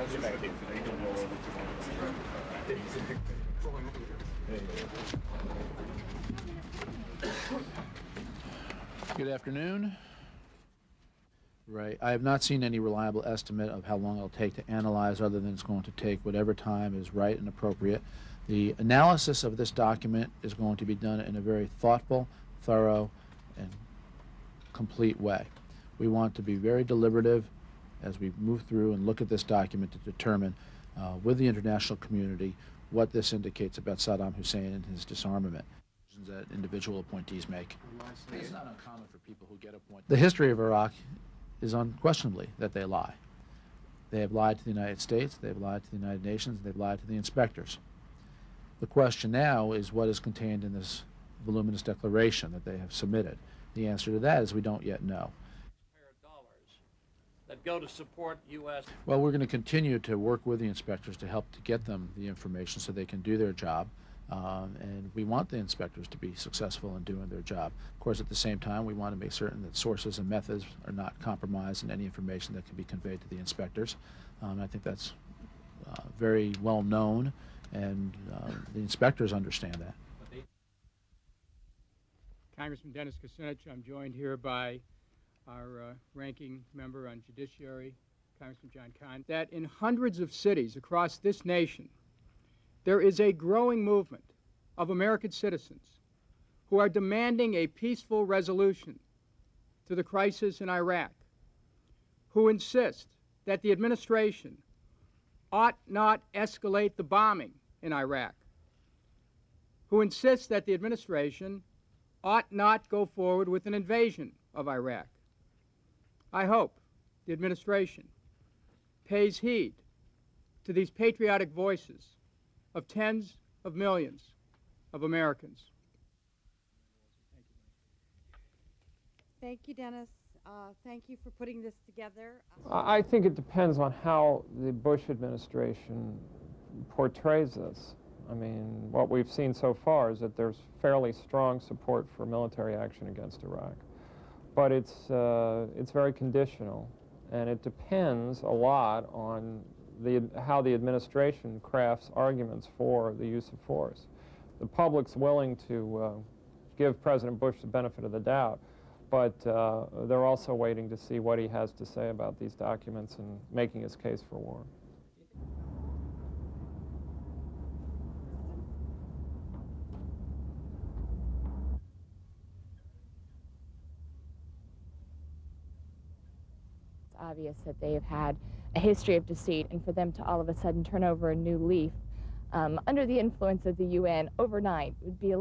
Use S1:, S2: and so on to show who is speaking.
S1: perspective.
S2: Good afternoon. Right. I have not seen any reliable estimate of how long it'll take to analyze, other than it's going to take whatever time is right and appropriate. The analysis of this document is going to be done in a very thoughtful, thorough, and complete way. We want to be very deliberative as we move through and look at this document to determine with the international community what this indicates about Saddam Hussein and his disarmament that individual appointees make. It's not uncommon for people who get appointed. The history of Iraq is unquestionably that they lie. They have lied to the United States, they've lied to the United Nations, they've lied to the inspectors. The question now is what is contained in this voluminous declaration that they have submitted. The answer to that is we don't yet know.
S3: That go to support U.S.
S2: Well, we're going to continue to work with the inspectors to help to get them the information so they can do their job. And we want the inspectors to be successful in doing their job. Of course, at the same time, we want to make certain that sources and methods are not compromised in any information that can be conveyed to the inspectors. I think that's very well known, and the inspectors understand that.
S4: Congressman Dennis Kucinich, I'm joined here by our ranking member on Judiciary, Congressman John Kahn, that in hundreds of cities across this nation, there is a growing movement of American citizens who are demanding a peaceful resolution to the crisis in Iraq, who insist that the administration ought not escalate the bombing in Iraq, who insist that the administration ought not go forward with an invasion of Iraq. I hope the administration pays heed to these patriotic voices of tens of millions of Americans.
S5: Thank you, Dennis. Thank you for putting this together.
S6: I think it depends on how the Bush administration portrays this. I mean, what we've seen so far is that there's fairly strong support for military action against Iraq. But it's very conditional, and it depends a lot on how the administration crafts arguments for the use of force. The public's willing to give President Bush the benefit of the doubt, but they're also waiting to see what he has to say about these documents and making his case for war.
S7: It's obvious that they have had a history of deceit, and for them to all of a sudden turn over a new leaf under the influence of the UN overnight would be a